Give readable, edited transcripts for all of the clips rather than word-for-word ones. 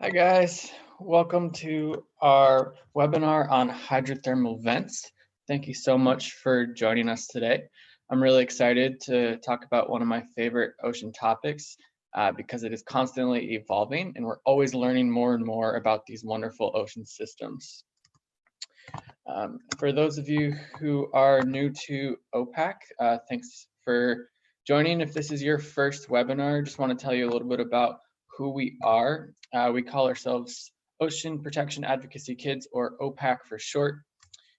Hi guys, welcome to our webinar on hydrothermal vents. Thank you so much for joining us today. I'm really excited to talk about one of my favorite ocean topics because it is constantly evolving and we're always learning more and more about these wonderful ocean systems. For those of you who are new to OPAC, thanks for joining. If this is your first webinar, I just want to tell you a little bit about who we are. We call ourselves Ocean Protection Advocacy Kids, or OPAC for short.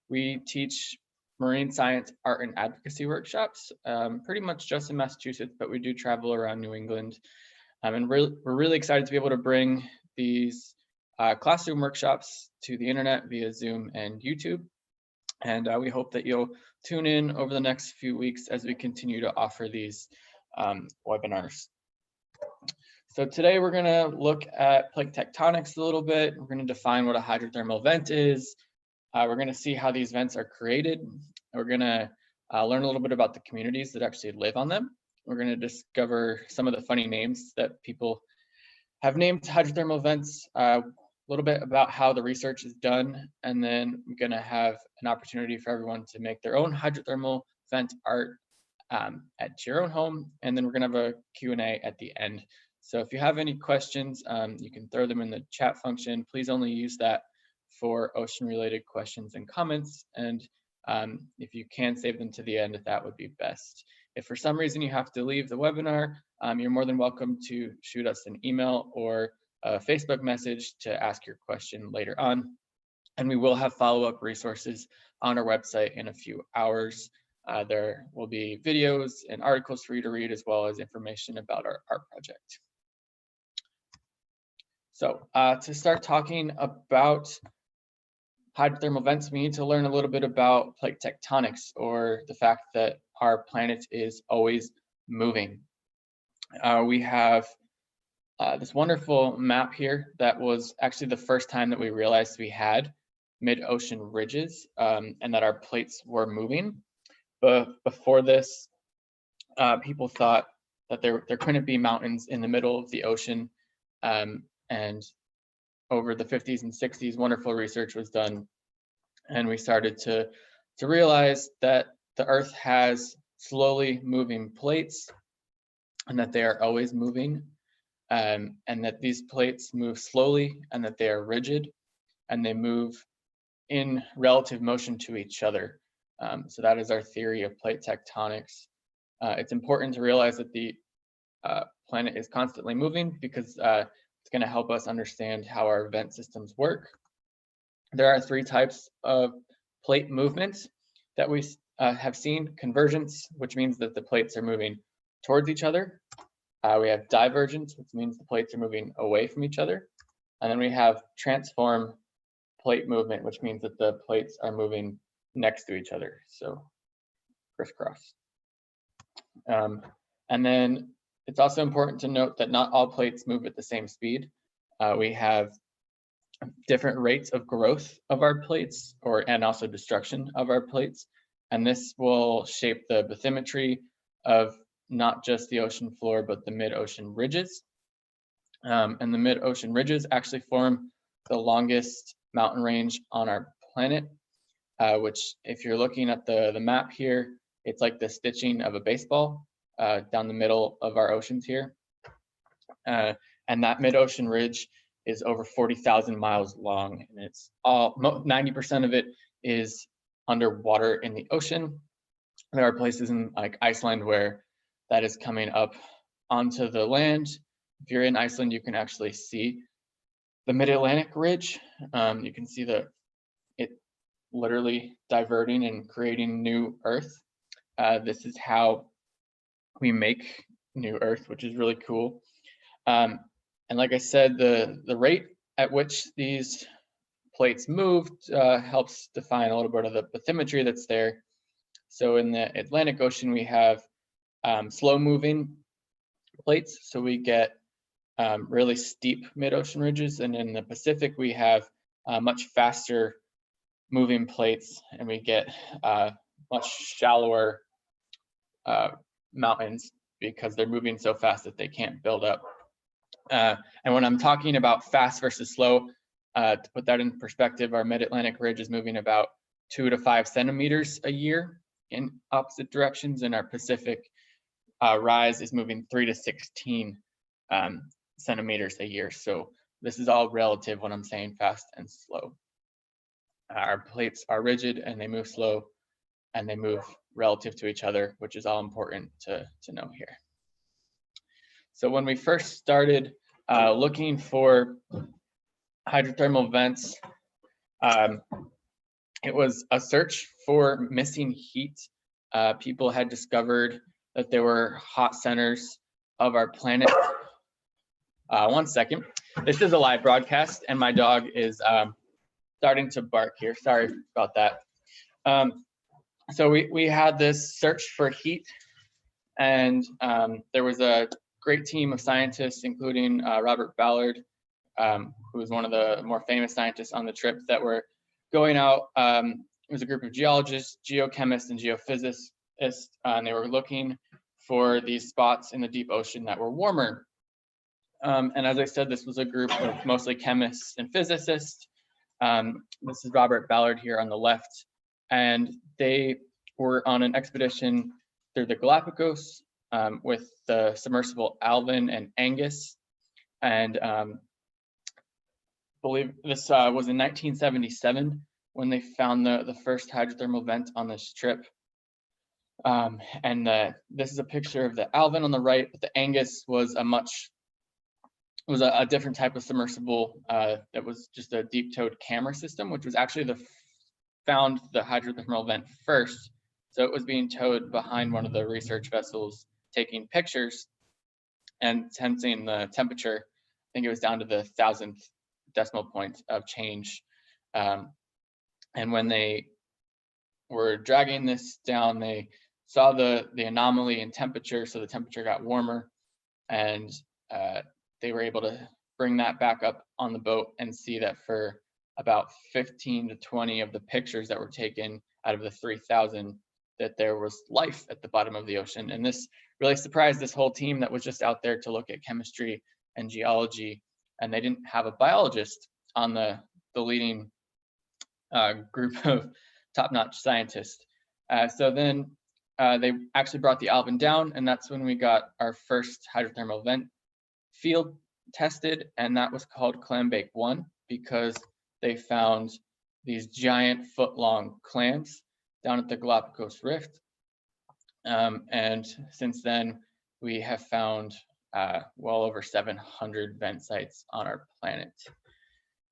We teach marine science, art, and advocacy workshops, pretty much just in Massachusetts, but we do travel around New England. And we're really excited to be able to bring these classroom workshops to the internet via Zoom and YouTube. And we hope that you'll tune in over the next few weeks as we continue to offer these webinars. So today we're going to look at plate tectonics a little bit. We're going to define what a hydrothermal vent is. We're going to see how these vents are created. We're going to learn a little bit about the communities that actually live on them. We're going to discover some of the funny names that people have named hydrothermal vents, a little bit about how the research is done, and then we're going to have an opportunity for everyone to make their own hydrothermal vent art at your own home, and then we're going to have a Q&A at the end. So if you have any questions, you can throw them in the chat function. Please only use that for ocean-related questions and comments, and if you can save them to the end, that would be best. If for some reason you have to leave the webinar, you're more than welcome to shoot us an email or a Facebook message to ask your question later on. And we will have follow-up resources on our website in a few hours. There will be videos and articles for you to read, as well as information about our art project. So to start talking about hydrothermal vents, we need to learn a little bit about plate tectonics, or the fact that our planet is always moving. We have this wonderful map here that was actually the first time that we realized we had mid-ocean ridges and that our plates were moving. But before this, people thought that there couldn't be mountains in the middle of the ocean. And over the 50s and 60s, wonderful research was done. And we started to realize that the Earth has slowly moving plates and that they are always moving, and that these plates move slowly and that they are rigid and they move in relative motion to each other. So that is our theory of plate tectonics. It's important to realize that the planet is constantly moving because it's going to help us understand how our vent systems work. There are three types of plate movements that we have seen: convergence, which means that the plates are moving towards each other. We have divergence, which means the plates are moving away from each other. And then we have transform plate movement, which means that the plates are moving next to each other, so crisscross. And then it's also important to note that not all plates move at the same speed. We have different rates of growth of our plates, and also destruction of our plates. And this will shape the bathymetry of not just the ocean floor, but the mid-ocean ridges. And the mid-ocean ridges actually form the longest mountain range on our planet, which, if you're looking at the map here, it's like the stitching of a baseball down the middle of our oceans here. And that mid-ocean ridge is over 40,000 miles long, and it's 90% of it is underwater in the ocean. There are places in like Iceland where that is coming up onto the land. If you're in Iceland, you can actually see the mid-Atlantic ridge. You can see it literally diverting and creating new Earth. This is how we make new Earth, which is really cool. And like I said, the rate at which these plates moved helps define a little bit of the bathymetry that's there. So in the Atlantic Ocean, we have slow moving plates, so we get really steep mid-ocean ridges, and in the Pacific we have much faster moving plates, and we get much shallower mountains because they're moving so fast that they can't build up And when I'm talking about fast versus slow, to put that in perspective, our mid-Atlantic ridge is moving about 2 to 5 centimeters a year in opposite directions, and our Pacific rise is moving 3 to 16 centimeters a year. So this is all relative when I'm saying fast and slow. Our plates are rigid and they move slow, and they move relative to each other, which is all important to know here. So when we first started looking for hydrothermal vents, it was a search for missing heat. People had discovered that there were hot centers of our planet. One second. This is a live broadcast, and my dog is starting to bark here. Sorry about that. So we had this search for heat, and there was a great team of scientists, including Robert Ballard, who was one of the more famous scientists on the trip, that were going out. It was a group of geologists, geochemists, and geophysicists, and they were looking for these spots in the deep ocean that were warmer. And as I said, this was a group of mostly chemists and physicists. This is Robert Ballard here on the left, and they were on an expedition through the Galapagos with the submersible Alvin and Angus, and believe this was in 1977 when they found the first hydrothermal vent on this trip. This is a picture of the Alvin on the right, but the Angus was a different type of submersible that was just a deep-towed camera system, which was actually found the hydrothermal vent first. So it was being towed behind one of the research vessels, taking pictures and sensing the temperature. I think it was down to the 1,000th decimal point of change. And when they were dragging this down, they saw the anomaly in temperature, so the temperature got warmer, and they were able to bring that back up on the boat and see that for about 15 to 20 of the pictures that were taken out of the 3,000, that there was life at the bottom of the ocean. And this really surprised this whole team that was just out there to look at chemistry and geology, and they didn't have a biologist on the leading group of top-notch scientists. So then they actually brought the Alvin down, and that's when we got our first hydrothermal vent field tested, and that was called Clambake 1 because they found these giant foot-long clams down at the Galapagos Rift. And since then, we have found well over 700 vent sites on our planet.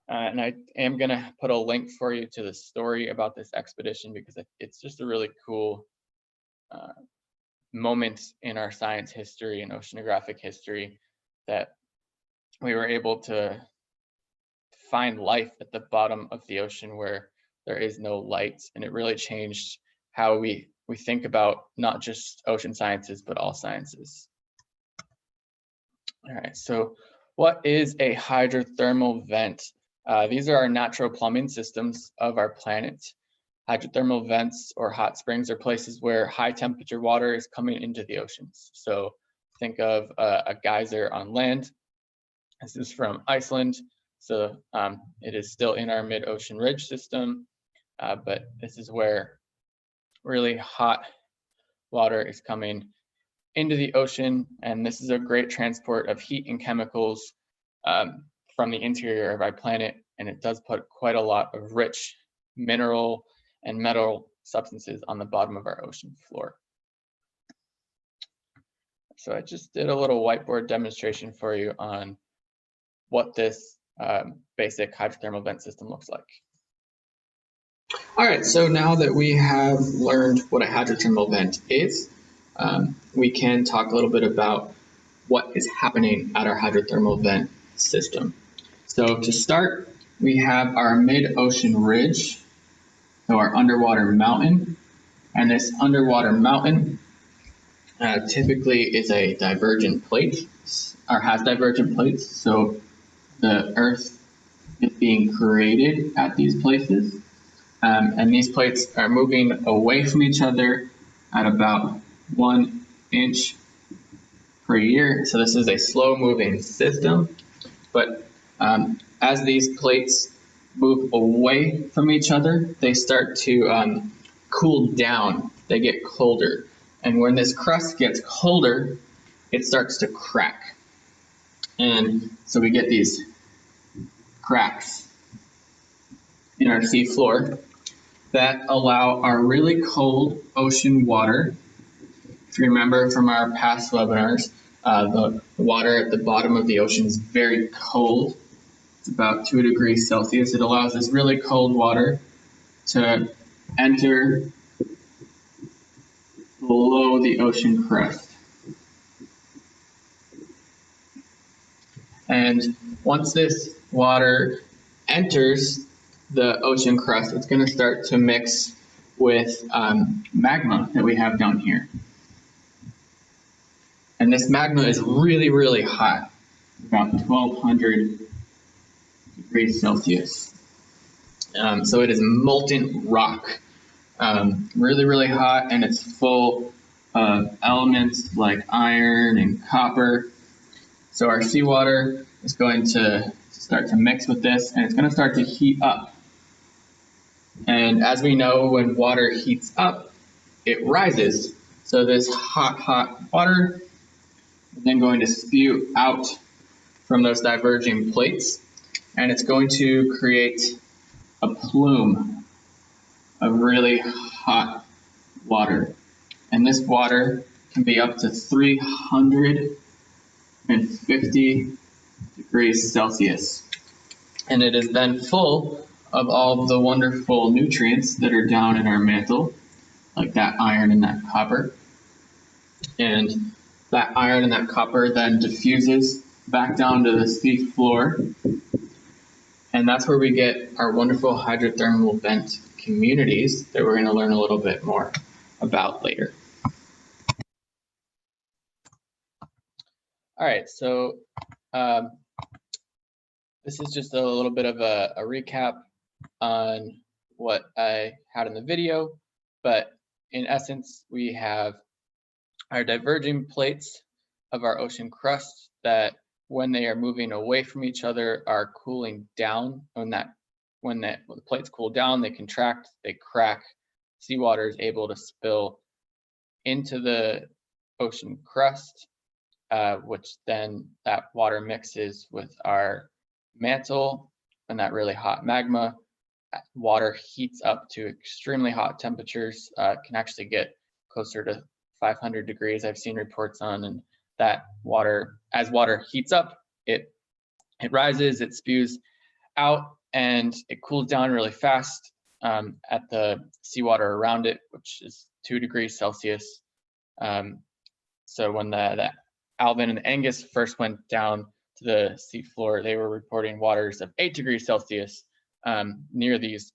And I am going to put a link for you to the story about this expedition because it's just a really cool moment in our science history and oceanographic history that we were able to find life at the bottom of the ocean where there is no light. And it really changed how we think about not just ocean sciences, but all sciences. All right, so what is a hydrothermal vent? These are our natural plumbing systems of our planet. Hydrothermal vents or hot springs are places where high temperature water is coming into the oceans. So think of a geyser on land. This is from Iceland. So it is still in our mid-ocean ridge system, but this is where really hot water is coming into the ocean. And this is a great transport of heat and chemicals from the interior of our planet. And it does put quite a lot of rich mineral and metal substances on the bottom of our ocean floor. So I just did a little whiteboard demonstration for you on what this basic hydrothermal vent system looks like. All right, so now that we have learned what a hydrothermal vent is, we can talk a little bit about what is happening at our hydrothermal vent system. So to start, we have our mid-ocean ridge, so our underwater mountain, and this underwater mountain typically is a divergent plate, or has divergent plates, so the Earth is being created at these places, and these plates are moving away from each other at about 1 inch per year. So this is a slow moving system, but as these plates move away from each other, they start to cool down, they get colder. And when this crust gets colder, it starts to crack. And so we get these cracks in our seafloor that allow our really cold ocean water. If you remember from our past webinars, the water at the bottom of the ocean is very cold. It's about 2 degrees Celsius. It allows this really cold water to enter below the ocean crust. And once this water enters the ocean crust, it's going to start to mix with magma that we have down here. And this magma is really, really hot, about 1200 degrees Celsius. So it is molten rock, really, really hot, and it's full of elements like iron and copper. So our seawater is going to start to mix with this, and it's going to start to heat up. And as we know, when water heats up, it rises. So this hot, hot water is then going to spew out from those diverging plates, and it's going to create a plume of really hot water. And this water can be up to 350 degrees Celsius. And it is then full of all of the wonderful nutrients that are down in our mantle, like that iron and that copper. And that iron and that copper then diffuses back down to the sea floor. And that's where we get our wonderful hydrothermal vent communities that we're going to learn a little bit more about later. All right, so this is just a little bit of a recap on what I had in the video, but in essence, we have our diverging plates of our ocean crust that when they are moving away from each other are cooling down. When the plates cool down, they contract, they crack. Seawater is able to spill into the ocean crust, which then that water mixes with our mantle and that really hot magma. Water heats up to extremely hot temperatures, can actually get closer to 500 degrees I've seen reports on, and that water, as water heats up, it rises, it spews out, and it cools down really fast at the seawater around it, which is 2 degrees Celsius. So when the Alvin and the Angus first went down to the seafloor, they were reporting waters of 8 degrees Celsius near these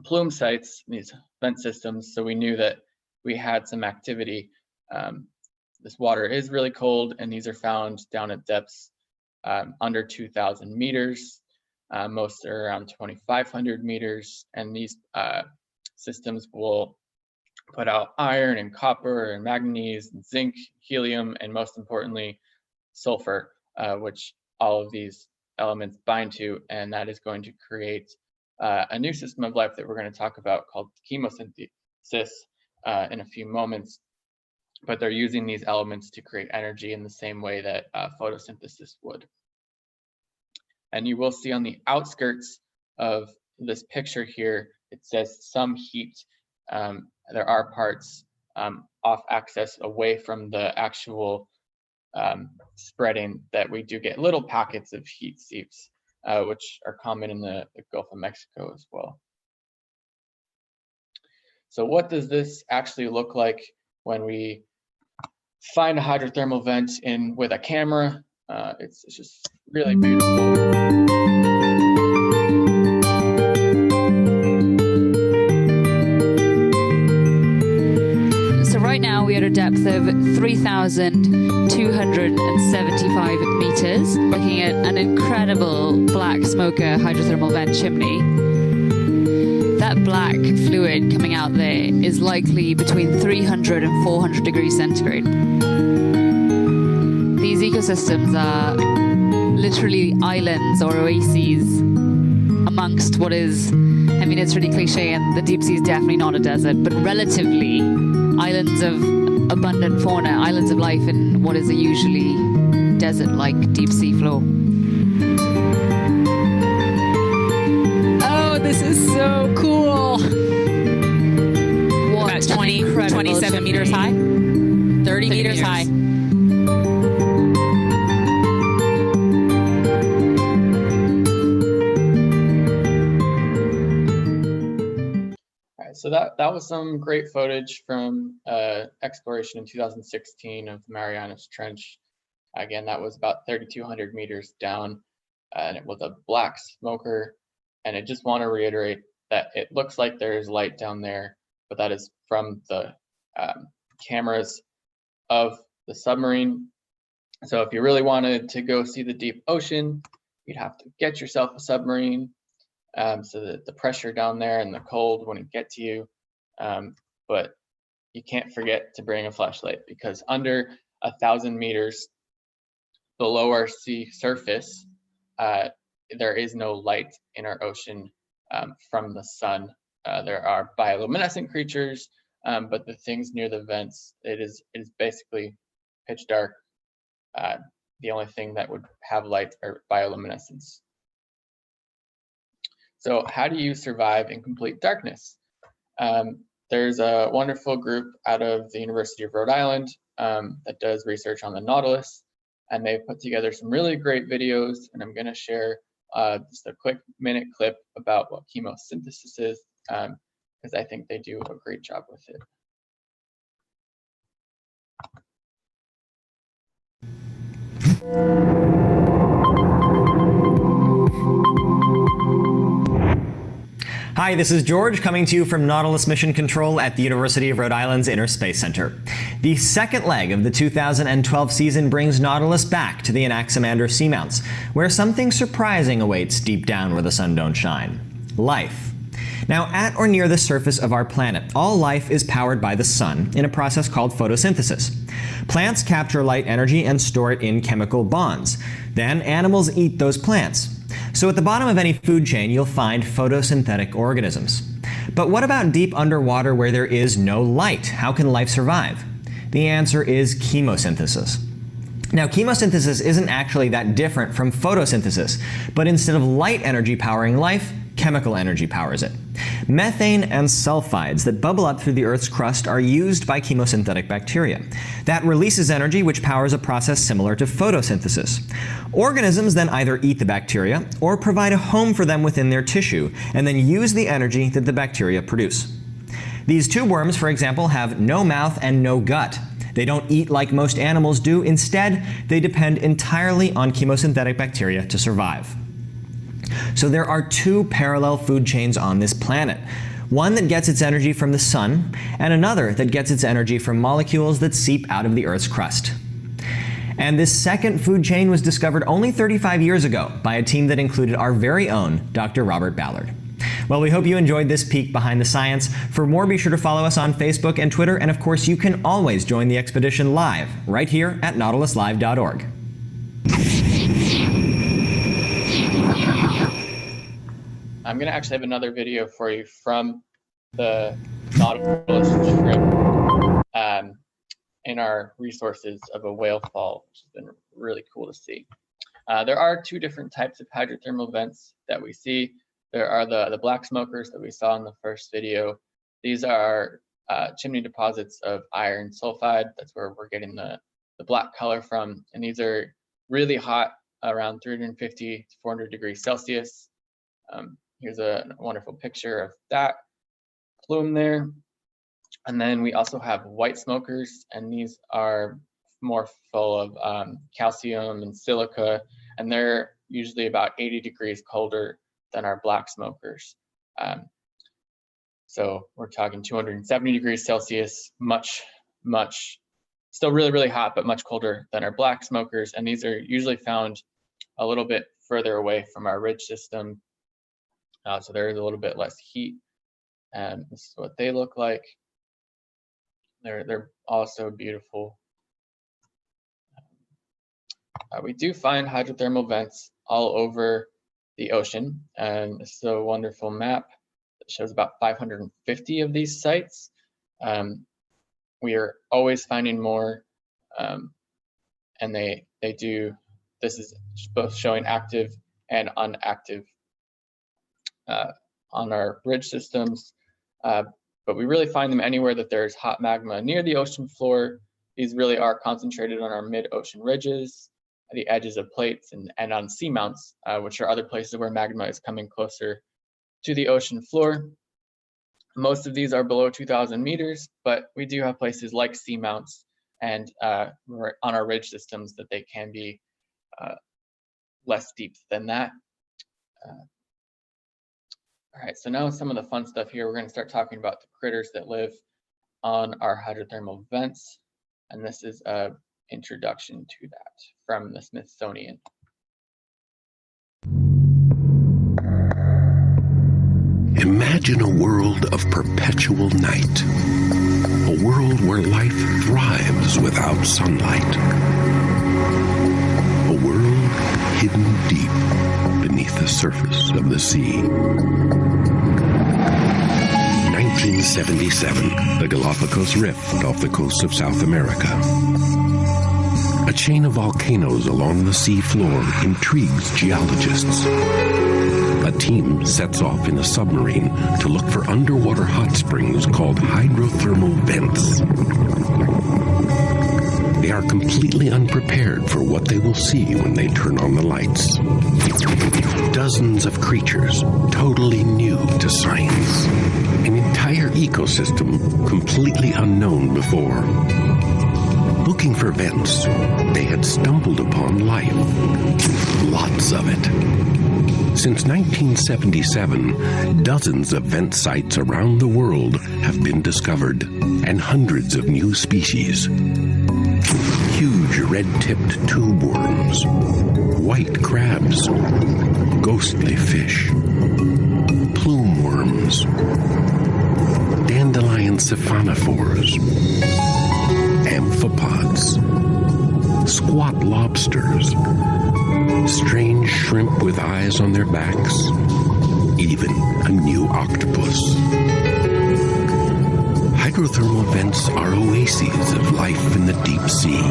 plume sites, these vent systems. So we knew that we had some activity. This water is really cold, and these are found down at depths under 2,000 meters. Most are around 2,500 meters, and these systems will put out iron and copper and manganese and zinc, helium, and most importantly, sulfur, which all of these elements bind to, and that is going to create a new system of life that we're going to talk about called chemosynthesis in a few moments. But they're using these elements to create energy in the same way that photosynthesis would. And you will see on the outskirts of this picture here, it says some heat. There are parts off axis away from the actual spreading that we do get little pockets of heat seeps, which are common in the Gulf of Mexico as well. So what does this actually look like when we find a hydrothermal vent with a camera? It's just really beautiful. So right now we are at a depth of 3,275 meters, looking at an incredible black smoker hydrothermal vent chimney. That black fluid coming out there is likely between 300 and 400 degrees centigrade. ecosystems are literally islands or oases amongst what is, I mean, it's really cliche, and the deep sea is definitely not a desert, but relatively islands of abundant fauna, islands of life in what is a usually desert-like deep sea floor. Oh, this is so cool. What? About 27 meters high, 30 meters high. So that was some great footage from exploration in 2016 of the Marianas Trench. Again, that was about 3,200 meters down, and it was a black smoker. And I just want to reiterate that it looks like there's light down there, but that is from the cameras of the submarine. So if you really wanted to go see the deep ocean, you'd have to get yourself a submarine. So that the pressure down there and the cold wouldn't get to you. But you can't forget to bring a flashlight, because under 1,000 meters below our sea surface, there is no light in our ocean from the sun. There are bioluminescent creatures, but the things near the vents, it is basically pitch dark. The only thing that would have light are bioluminescence. So how do you survive in complete darkness? There's a wonderful group out of the University of Rhode Island that does research on the Nautilus, and they've put together some really great videos, and I'm going to share just a quick minute clip about what chemosynthesis is, because I think they do a great job with it. Hi, this is George coming to you from Nautilus Mission Control at the University of Rhode Island's Inner Space Center. The second leg of the 2012 season brings Nautilus back to the Anaximander seamounts, where something surprising awaits deep down where the sun don't shine. Life. Now, at or near the surface of our planet, all life is powered by the sun in a process called photosynthesis. Plants capture light energy and store it in chemical bonds. Then animals eat those plants. So at the bottom of any food chain, you'll find photosynthetic organisms. But what about deep underwater where there is no light? How can life survive? The answer is chemosynthesis. Now, chemosynthesis isn't actually that different from photosynthesis, but instead of light energy powering life, chemical energy powers it. Methane and sulfides that bubble up through the Earth's crust are used by chemosynthetic bacteria. That releases energy which powers a process similar to photosynthesis. Organisms then either eat the bacteria or provide a home for them within their tissue and then use the energy that the bacteria produce. These tube worms, for example, have no mouth and no gut. They don't eat like most animals do. Instead, they depend entirely on chemosynthetic bacteria to survive. So there are two parallel food chains on this planet. One that gets its energy from the sun, and another that gets its energy from molecules that seep out of the Earth's crust. And this second food chain was discovered only 35 years ago by a team that included our very own Dr. Robert Ballard. Well, we hope you enjoyed this peek behind the science. For more, be sure to follow us on Facebook and Twitter, and of course, you can always join the expedition live, right here at nautiluslive.org. I'm going to actually have another video for you from the Nautilus trip in our resources of a whale fall, which has been really cool to see. There are two different types of hydrothermal vents that we see. There are the black smokers that we saw in the first video. These are chimney deposits of iron sulfide. That's where we're getting the black color from. And these are really hot, around 350 to 400 degrees Celsius. Here's a wonderful picture of that plume there. And then we also have white smokers, and these are more full of calcium and silica, and they're usually about 80 degrees colder than our black smokers. So we're talking 270 degrees Celsius, much, still really hot, but much colder than our black smokers. And these are usually found a little bit further away from our ridge system. So there is a little bit less heat, and this is what they look like. They're also beautiful. We do find hydrothermal vents all over the ocean, and this is a wonderful map that shows about 550 of these sites. We are always finding more, and this is both showing active and inactive on our bridge systems, but we really find them anywhere that there's hot magma near the ocean floor. These really are concentrated on our mid-ocean ridges, the edges of plates, and on seamounts, which are other places where magma is coming closer to the ocean floor. Most of these are below 2,000 meters, but we do have places like seamounts and on our ridge systems that they can be less deep than that. All right, so now some of the fun stuff here. We're going to start talking about the critters that live on our hydrothermal vents, and this is an introduction to that from the Smithsonian. Imagine a world of perpetual night, a world where life thrives without sunlight, a world hidden deep beneath the surface of the sea. 1977, the Galapagos Rift off the coast of South America. A chain of volcanoes along the sea floor intrigues geologists. A team sets off in a submarine to look for underwater hot springs called hydrothermal vents. They are completely unprepared for what they will see when they turn on the lights. Dozens of creatures totally new to science. An entire ecosystem completely unknown before. Looking for vents, they had stumbled upon life. Lots of it. Since 1977, dozens of vent sites around the world have been discovered, and hundreds of new species. Huge red-tipped tube worms, white crabs, ghostly fish, plume worms, dandelion siphonophores, amphipods, squat lobsters, strange shrimp with eyes on their backs, even a new octopus. Hydrothermal vents are oases of life in the deep sea,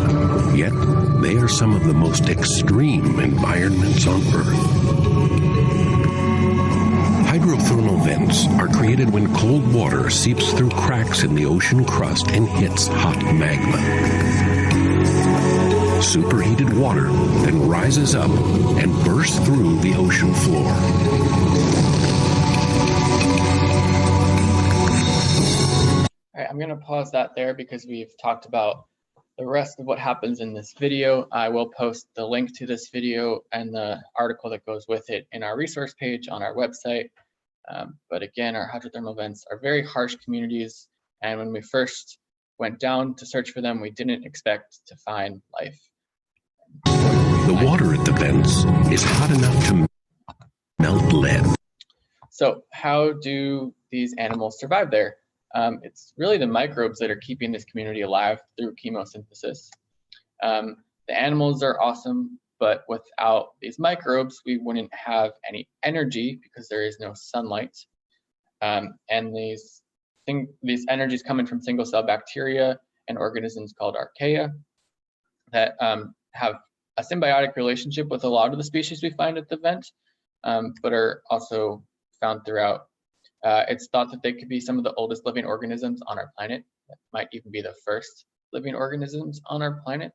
yet they are some of the most extreme environments on Earth. Hydrothermal vents are created when cold water seeps through cracks in the ocean crust and hits hot magma. Superheated water then rises up and bursts through the ocean floor. All right, I'm going to pause that there because we've talked about the rest of what happens in this video. I will post the link to this video and the article that goes with it in our resource page on our website. But again, our hydrothermal vents are very harsh communities, and when we first went down to search for them, we didn't expect to find life. The water at the vents is hot enough to melt lead. So how do these animals survive there? It's really the microbes that are keeping this community alive through chemosynthesis. The animals are awesome, but without these microbes, we wouldn't have any energy because there is no sunlight. And these energies coming from single cell bacteria and organisms called archaea that have a symbiotic relationship with a lot of the species we find at the vent, but are also found throughout. It's thought that they could be some of the oldest living organisms on our planet. That might even be the first living organisms on our planet.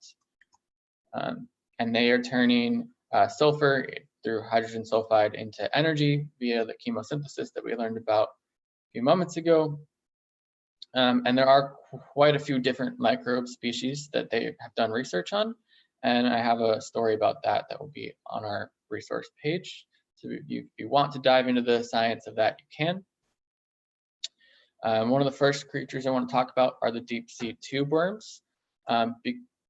And they are turning sulfur through hydrogen sulfide into energy via the chemosynthesis that we learned about a few moments ago. And there are quite a few different microbe species that they have done research on. And I have a story about that that will be on our resource page. So if you want to dive into the science of that, you can. One of the first creatures I want to talk about are the deep sea tube worms.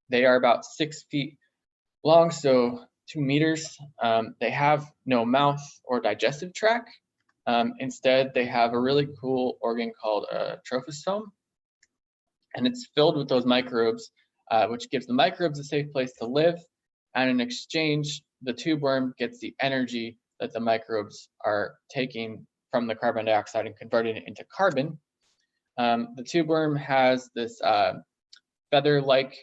They are about 6 feet long, so 2 meters. They have no mouth or digestive tract. Instead, they have a really cool organ called a trophosome, and it's filled with those microbes, which gives the microbes a safe place to live, And in exchange, the tube worm gets the energy that the microbes are taking from the carbon dioxide and converting it into carbon. The tube worm has this feather-like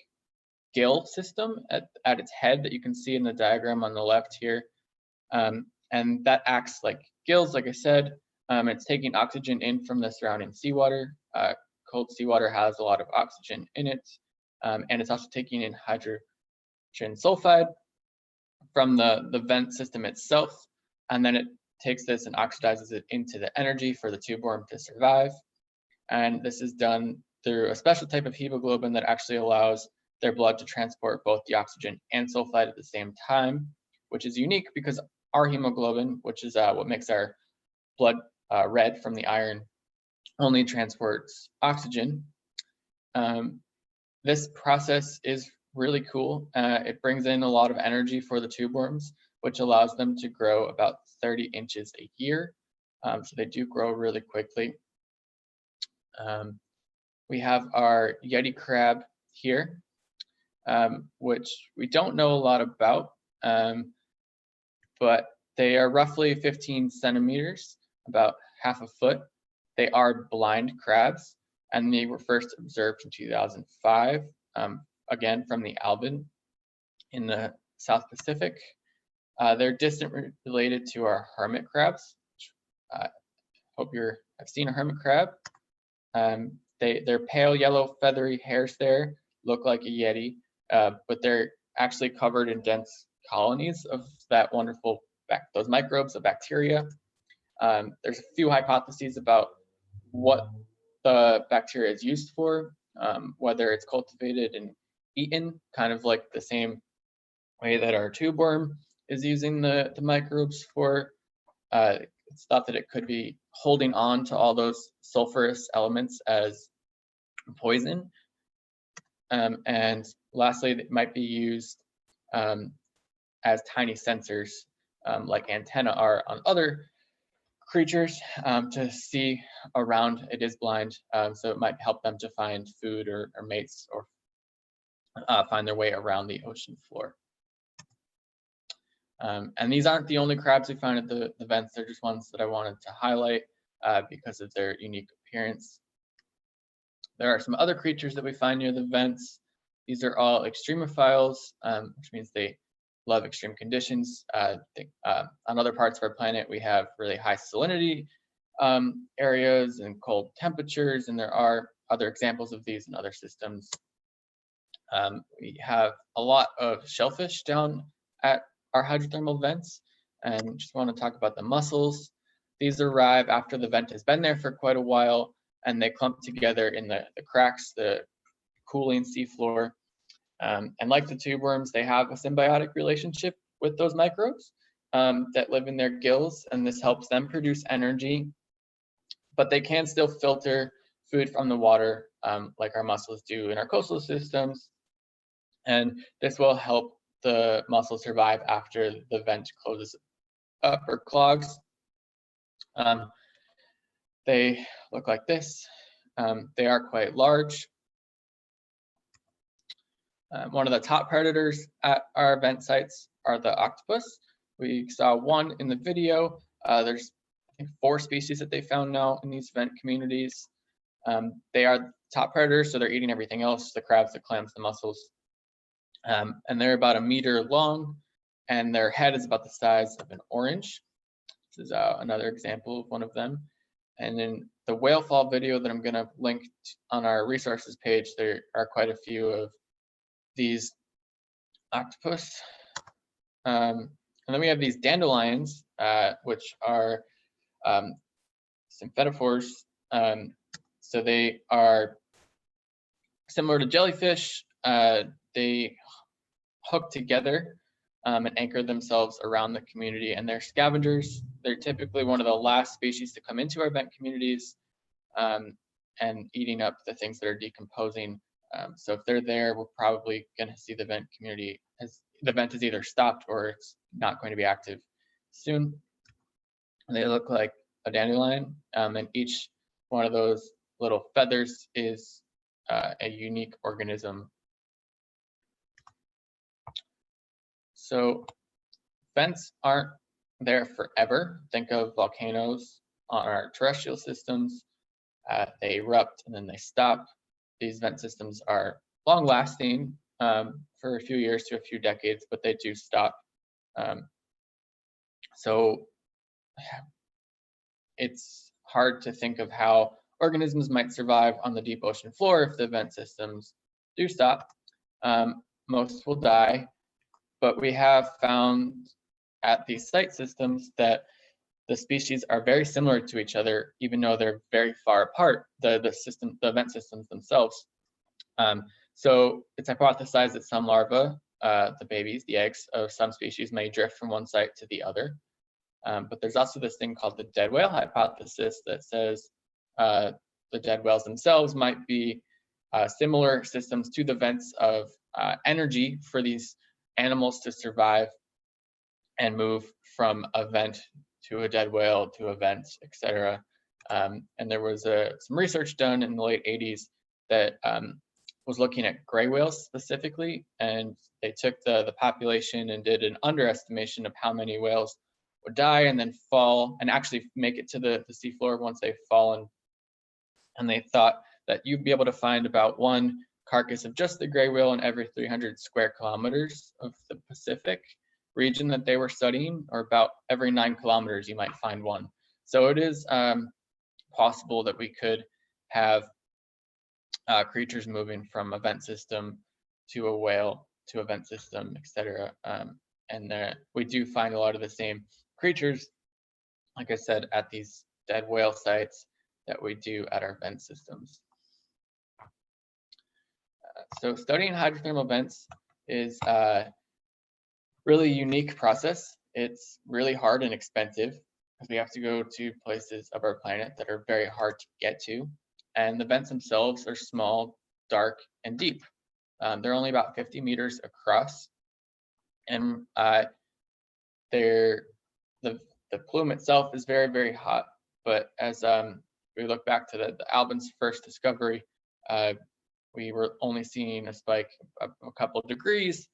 gill system at its head that you can see in the diagram on the left here. And that acts like gills, like I said. It's taking oxygen in from the surrounding seawater. Cold seawater has a lot of oxygen in it. And it's also taking in hydrogen sulfide from the vent system itself. And then it takes this and oxidizes it into the energy for the tube worm to survive. And this is done through a special type of hemoglobin that actually allows their blood to transport both the oxygen and sulfide at the same time, which is unique because our hemoglobin, which is what makes our blood red from the iron, only transports oxygen. This process is really cool. It brings in a lot of energy for the tube worms, which allows them to grow about 30 inches a year. So they do grow really quickly. We have our Yeti crab here, which we don't know a lot about, but they are roughly 15 centimeters, about half a foot. They are blind crabs, and they were first observed in 2005, again from the Alban in the South Pacific. They're distantly related to our hermit crabs. Hope I've seen a hermit crab. Their pale yellow feathery hairs there look like a yeti, but they're actually covered in dense colonies of that wonderful those microbes of bacteria. There's a few hypotheses about what the bacteria is used for, whether it's cultivated and eaten, kind of like the same way that our tube worm is using the microbes for. It's thought that it could be holding on to all those sulfurous elements as poison. And lastly, it might be used as tiny sensors, like antennae are on other creatures, to see around. It is blind, so it might help them to find food or mates, or find their way around the ocean floor. And these aren't the only crabs we find at the vents. They're just ones that I wanted to highlight because of their unique appearance. There are some other creatures that we find near the vents. These are all extremophiles, which means they love extreme conditions. On other parts of our planet, we have really high salinity areas and cold temperatures, and there are other examples of these in other systems. We have a lot of shellfish down at our hydrothermal vents, and just want to talk about the mussels. These arrive after the vent has been there for quite a while, and they clump together in the cracks, the cooling seafloor. And like the tube worms, they have a symbiotic relationship with those microbes that live in their gills, and this helps them produce energy. But they can still filter food from the water, like our mussels do in our coastal systems. And this will help the mussels survive after the vent closes up or clogs. They look like this. They are quite large. One of the top predators at our vent sites are the octopus. We saw one in the video. There's, I think, 4 species that they found now in these vent communities. They are top predators, so they're eating everything else: the crabs, the clams, the mussels. And they're about 1 meter long, and their head is about the size of an orange. This is another example of one of them. And in the whale fall video that I'm going to link on our resources page, there are quite a few of these octopus. And then we have these dandelions, which are symphenophores. So they are similar to jellyfish. They hook together and anchor themselves around the community, and they're scavengers. They're typically one of the last species to come into our vent communities, and eating up the things that are decomposing. So if they're there, we're probably going to see the vent community as the vent is either stopped or it's not going to be active soon. And they look like a dandelion, and each one of those little feathers is a unique organism. So vents aren't there forever. Think of volcanoes on our terrestrial systems. They erupt and then they stop. These vent systems are long lasting for a few years to a few decades, but they do stop. So it's hard to think of how organisms might survive on the deep ocean floor if the vent systems do stop. Most will die, but we have found at these site systems that the species are very similar to each other, even though they're very far apart, the vent systems themselves. So it's hypothesized that some larvae, the babies, the eggs of some species may drift from one site to the other. But there's also this thing called the dead whale hypothesis that says the dead whales themselves might be similar systems to the vents of energy for these animals to survive and move from a vent to a dead whale to a vent, etc. And there was some research done in the late 80s that was looking at gray whales specifically, and they took the population and did an underestimation of how many whales would die and then fall and actually make it to the seafloor once they've fallen. And they thought that you'd be able to find about one carcass of just the gray whale in every 300 square kilometers of the Pacific region that they were studying, or about every 9 kilometers you might find one. So it is possible that we could have creatures moving from a vent system to a whale to a vent system, etc. And we do find a lot of the same creatures, like I said, at these dead whale sites that we do at our vent systems. So studying hydrothermal vents is a really unique process. It's really hard and expensive because we have to go to places of our planet that are very hard to get to. And the vents themselves are small, dark, and deep. They're only about 50 meters across. And the plume itself is very, very hot. But as we look back to the Albin's first discovery, we were only seeing a spike of a couple of degrees.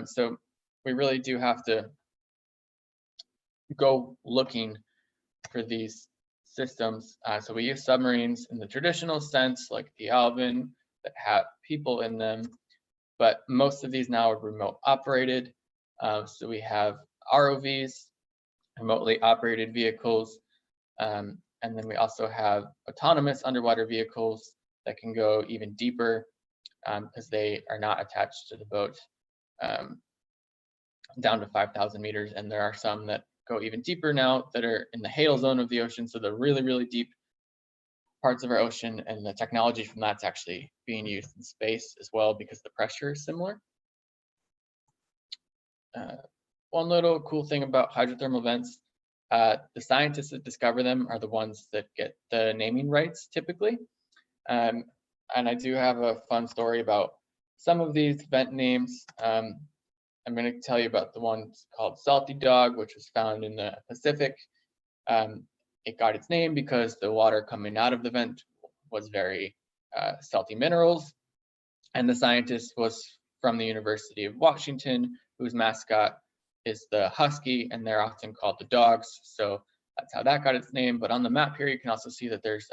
So we really do have to go looking for these systems. So we use submarines in the traditional sense, like the Alvin, that have people in them. But most of these now are remote operated. So we have ROVs, remotely operated vehicles. And then we also have autonomous underwater vehicles that can go even deeper because they are not attached to the boat down to 5,000 meters. And there are some that go even deeper now that are in the hail zone of the ocean. So the really, really deep parts of our ocean, and the technology from that's actually being used in space as well because the pressure is similar. One little cool thing about hydrothermal vents, the scientists that discover them are the ones that get the naming rights typically. And I do have a fun story about some of these vent names. I'm going to tell you about the one called Salty Dog, which was found in the Pacific. It got its name because the water coming out of the vent was very salty minerals. And the scientist was from the University of Washington, whose mascot is the husky, and they're often called the dogs. So that's how that got its name. But on the map here, you can also see that there's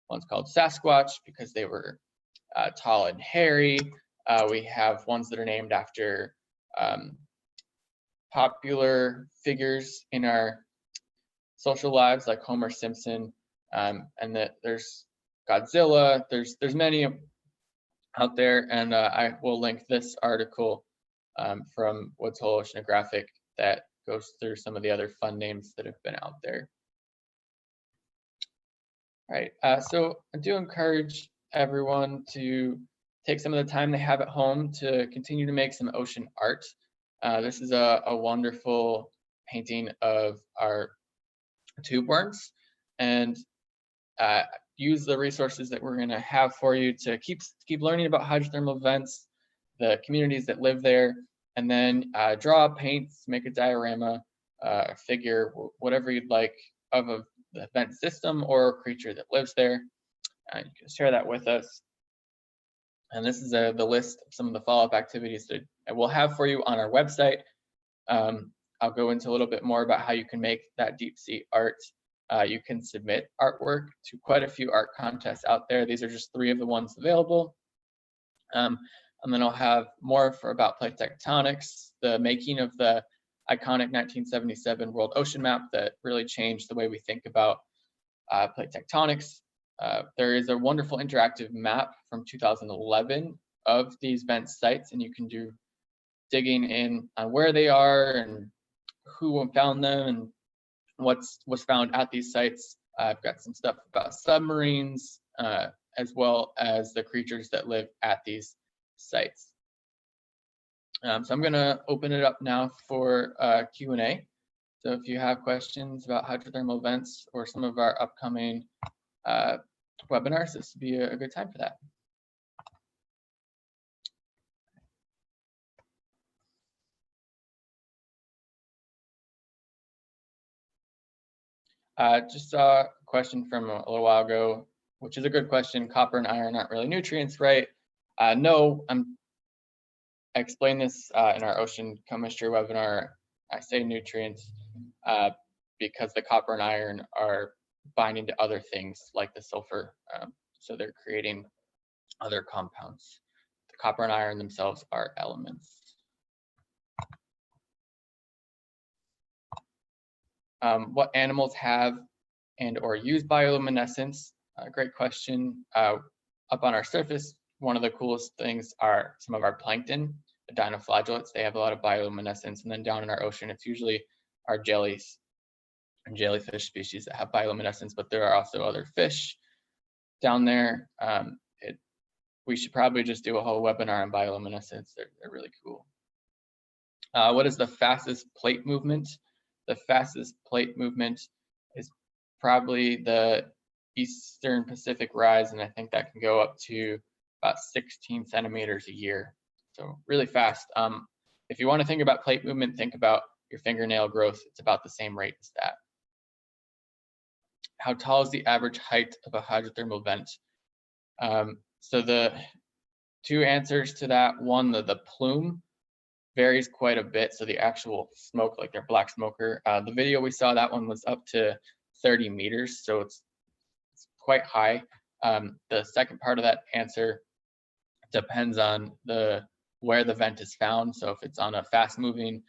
ones called Sasquatch because they were tall and hairy. We have ones that are named after popular figures in our social lives, like Homer Simpson, and that there's Godzilla. There's many out there, and I will link this article from Woods Hole Oceanographic that goes through some of the other fun names that have been out there. All right, so I do encourage everyone to take some of the time they have at home to continue to make some ocean art. This is a wonderful painting of our tube worms, and use the resources that we're going to have for you to keep learning about hydrothermal vents, the communities that live there, and then draw, paint, make a diorama, a figure, whatever you'd like of the vent system or a creature that lives there. You can share that with us. And this is the list of some of the follow-up activities that we'll have for you on our website. I'll go into a little bit more about how you can make that deep sea art. You can submit artwork to quite a few art contests out there. These are just 3 of the ones available. And then I'll have more about plate tectonics, the making of the iconic 1977 World Ocean Map that really changed the way we think about plate tectonics. There is a wonderful interactive map from 2011 of these vent sites, and you can do digging in on where they are and who found them and what's found at these sites. I've got some stuff about submarines, as well as the creatures that live at these sites. So I'm going to open it up now for Q&A. So if you have questions about hydrothermal vents or some of our upcoming webinars, this would be a good time for that. Just saw a question from a little while ago, which is a good question. Copper and iron aren't really nutrients, right? No, I explained this in our ocean chemistry webinar. I say nutrients because the copper and iron are binding to other things like the sulfur, so they're creating other compounds. The copper and iron themselves are elements. What animals have and or use bioluminescence? Great question. Up on our surface, one of the coolest things are some of our plankton, the dinoflagellates. They have a lot of bioluminescence, and then down in our ocean, it's usually our jellies and jellyfish species that have bioluminescence, but there are also other fish down there. We should probably just do a whole webinar on bioluminescence. They're really cool. What is the fastest plate movement? The fastest plate movement is probably the Eastern Pacific rise, and I think that can go up to about 16 centimeters a year. So really fast. If you want to think about plate movement, think about your fingernail growth. It's about the same rate as that. How tall is the average height of a hydrothermal vent? So the 2 answers to that, one, the plume varies quite a bit. So the actual smoke, like their black smoker, the video we saw, that one was up to 30 meters. So it's quite high. The second part of that answer depends on where the vent is found. So if it's on a fast moving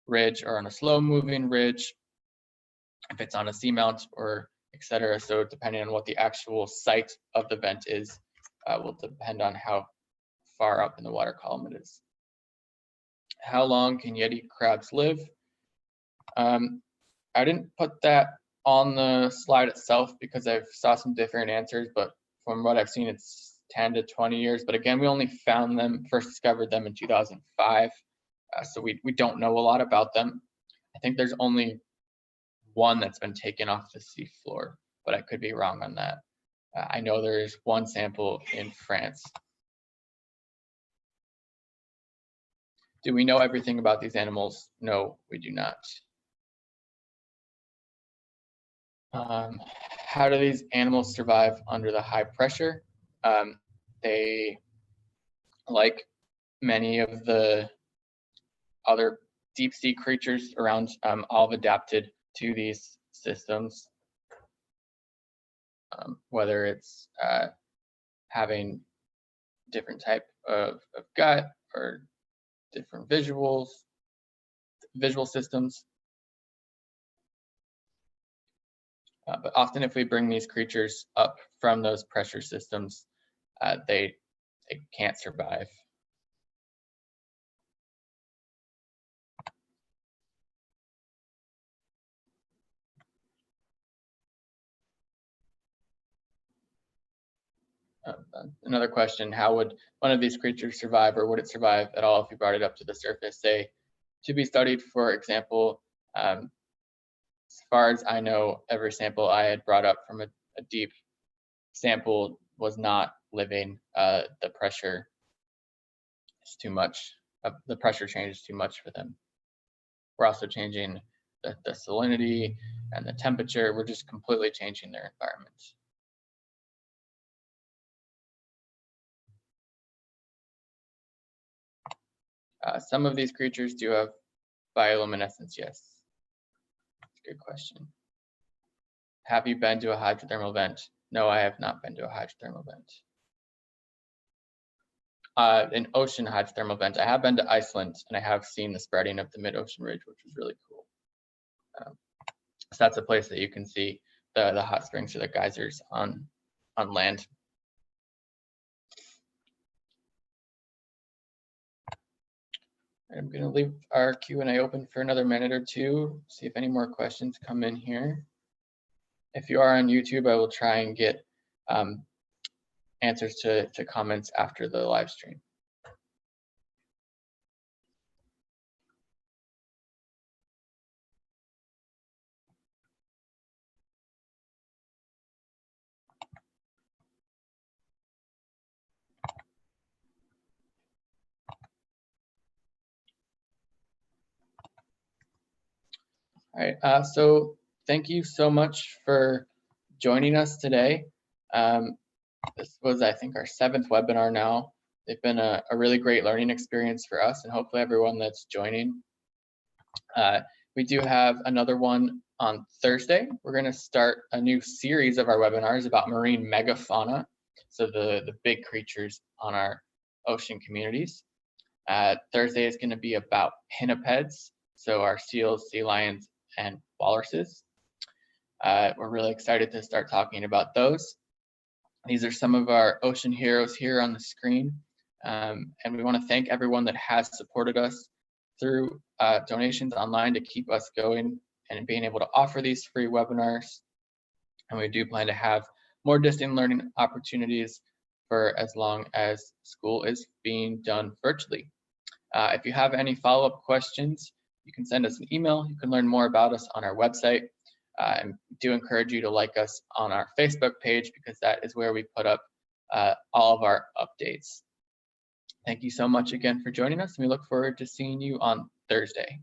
ridge or on a slow moving ridge, if it's on a seamount or etc. So depending on what the actual site of the vent is, will depend on how far up in the water column it is. How long can Yeti crabs live? I didn't put that on the slide itself because I saw some different answers, but from what I've seen, it's 10 to 20 years. But again, we only first discovered them in 2005. So we don't know a lot about them. I think there's only one that's been taken off the seafloor, but I could be wrong on that. I know there's one sample in France. Do we know everything about these animals? No, we do not. How do these animals survive under the high pressure? They, like many of the other deep sea creatures around, all have adapted to these systems, whether it's having different type of gut or different visual systems. But often if we bring these creatures up from those pressure systems, they can't survive. Another question, how would one of these creatures survive, or would it survive at all if you brought it up to the surface? Say, to be studied, for example, as far as I know, every sample I had brought up from a deep sample was not living. The pressure is too much. The pressure change is too much for them. We're also changing the salinity and the temperature. We're just completely changing their environment. Some of these creatures do have Bioluminescence, yes. Good question. Have you been to a hydrothermal vent? No, I have not been to a hydrothermal vent. An ocean hydrothermal vent. I have been to Iceland, and I have seen the spreading of the mid-ocean ridge, which was really cool. So that's a place that you can see the hot springs or the geysers on land. I'm going to leave our Q&A open for another minute or two, see if any more questions come in here. If you are on YouTube, I will try and get answers to comments after the live stream. All right, so thank you so much for joining us today. This was, I think, our 7th webinar now. They've been a really great learning experience for us and hopefully everyone that's joining. We do have another one on Thursday. We're going to start a new series of our webinars about marine megafauna, so the big creatures on our ocean communities. Thursday is going to be about pinnipeds, so our seals, sea lions, and walruses. We're really excited to start talking about those. These are some of our ocean heroes here on the screen, and we want to thank everyone that has supported us through donations online to keep us going and being able to offer these free webinars. And we do plan to have more distant learning opportunities for as long as school is being done virtually. If you have any follow-up questions, you can send us an email. You can learn more about us on our website. And do encourage you to like us on our Facebook page because that is where we put up all of our updates. Thank you so much again for joining us, and we look forward to seeing you on Thursday.